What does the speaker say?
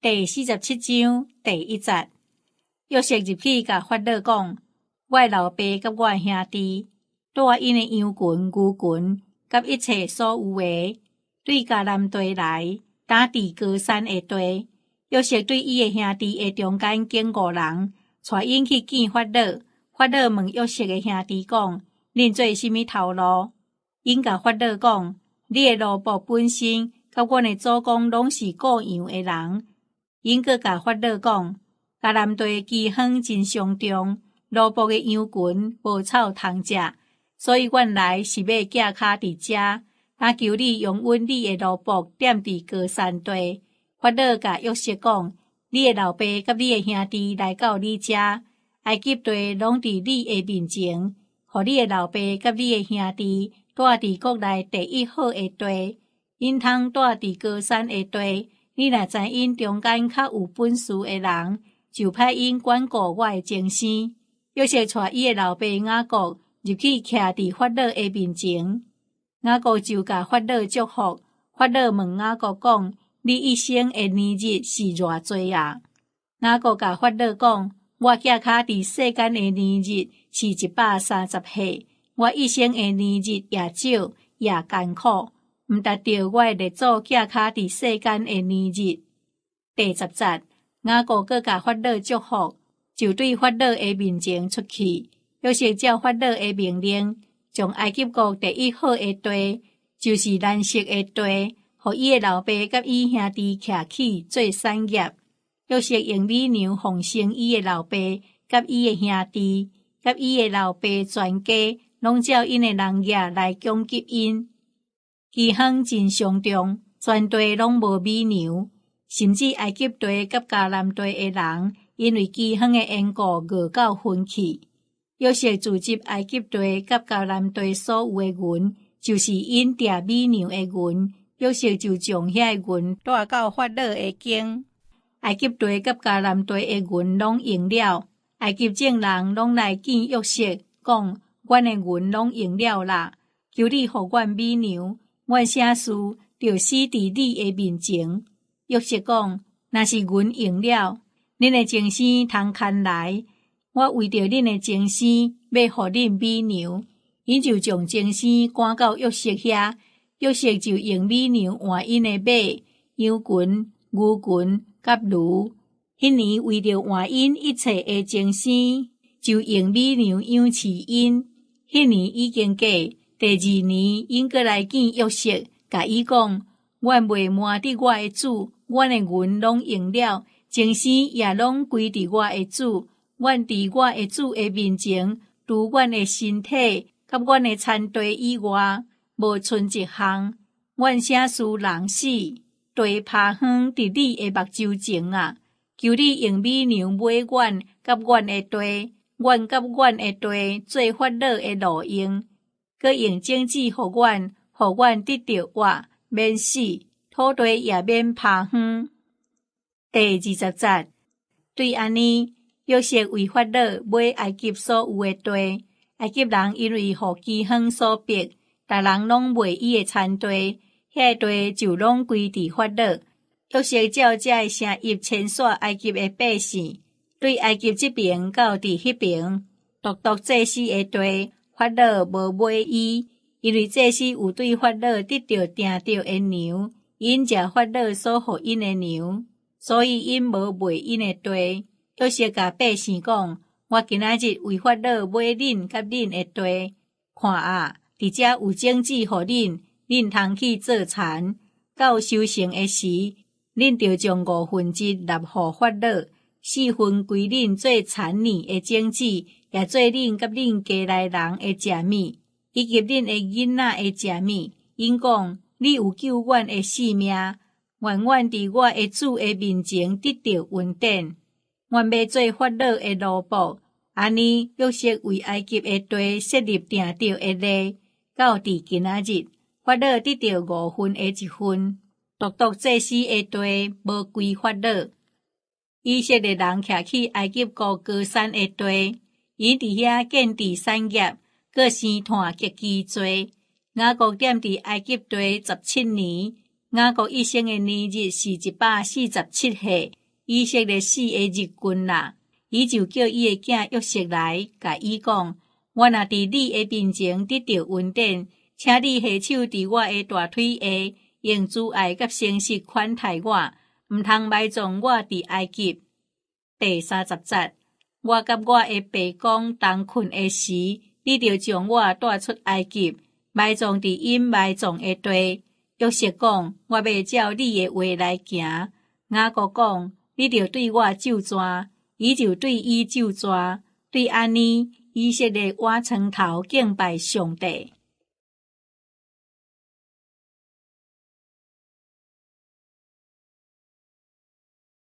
第47章第1節，約瑟入去甲法老講：我的老爸甲我的兄弟，帶因的羊群、牛群，甲一切所有的，對迦南地來，打佇高山的地。約瑟對伊的兄弟的中間揀5人，帶因去見法老。法老問約瑟的兄弟講：恁做甚麼頭路？因甲法老講：你的奴僕本身，甲阮的祖公攏是顧羊的人。因閣甲法老講：迦南地饑荒真嚴重，奴僕的羊群無草通食，所以阮來是要架骹佇遮，若求你容允你的奴僕踮佇高山地。法老甲約瑟講：你的老爸甲你的兄弟來到你遮，埃及地攏佇你的面前，互你的老爸甲你的兄弟住佇國內第一好的地，因通住佇高山的地。你若知因中間較有本事的人，就派因管顧我的前生。約瑟帶伊的老爸雅各入去徛佇法老的面前，雅各就甲法老祝福。法老問雅各講：你一生的年日是偌濟啊？雅各甲法老講：我架骹佇世間的年日是130歲，我一生的年日也少也艱苦。毋達到我的列祖架骹佇世間的年日。第10節，雅各閣甲法老祝福，就對法老的面前出去。約瑟照法老的命令，將埃及國第一好的地，就是藍色的地，互伊的老爸甲伊兄弟徛起做產業。約瑟用美牛奉獻伊的老爸甲伊的兄弟，甲伊的老爸全家，攏照因的人業來供給因。饑荒真嚴重，全地攏無美牛，甚至埃及地甲迦南地的人，因為饑荒的緣故餓到昏去。約瑟自集埃及地甲迦南地所有的銀，就是因掠美牛的銀，約瑟就將遐個銀帶到法老的境。埃及地甲迦南地的銀攏用了，埃及眾人攏來見約瑟，講：阮的銀攏用了啦，求你互阮美牛。阮啥事就死佇你的面前。約瑟講：若是銀用了，恁的前生通牽來，我為着恁的前生要互恁美牛。因就將前生趕到約瑟遐，約瑟就用美牛換因的馬、羊群、牛群甲驢。迄年為着換因一切的前生，就用美牛養飼因。迄年已經過。第2年，因閣來見約瑟，甲伊講：阮未瞞佇我的主，阮的銀攏用了，前生也攏歸佇我的主。阮佇我的主的面前，除阮的身體甲阮的田地以外，無剩一項。阮啥事人死，地趴荒佇你的目睭前啊！求你用美牛買阮甲阮的地，阮甲阮的地做法老的路用。閣用種子互阮得到活，免死，土地也免趴荒。第20節，對安尼，約瑟為法老買埃及所有的地，埃及人因為互饑荒所逼，逐人攏賣伊的田地，遐地就攏歸佇法老。約瑟照這的城邑遷徙埃及的百姓，對埃及這邊到佇迄邊，獨祭司的地。法老無買伊，因為祭司有對法老得到訂着的牛，因食法老所予因的牛，所以因無買因的地。約瑟甲百姓講：我今仔日為法老買恁甲恁的地，看啊，佇遮有種子予恁，恁通去做田。到收成的時，恁就將5分之一納予法老，4分歸恁做田裡的種子。也做恁甲恁家內人的食物，以及恁的囡仔的食物。因講：你有救阮的性命，願阮佇我的主的面前得到恩典。阮要做法老的奴僕。安尼，約瑟為埃及的地設立訂着的例，到佇今仔日，法老得到5分的1分，獨祭司的地無歸法老。以色列人徛去埃及國高山的地。因佇遐建置產業，閣生炭極其多。雅各踮佇埃及地17年，雅各一生的年日是147岁，以色列死的日君啦。伊就叫伊的囝约瑟来，甲伊讲：我若伫你的面前得到恩典，请你下手伫我的大腿下，用慈爱甲诚实款待我，毋通埋葬我伫埃及。第30节，我甲我的爸公同困的时，你就将我带出埃及，埋葬伫因埋葬的地。约瑟讲：我要照你的话来行。雅各讲：你就对我咒詛。伊就对伊咒詛。对安尼，以色列挽床头敬拜上帝。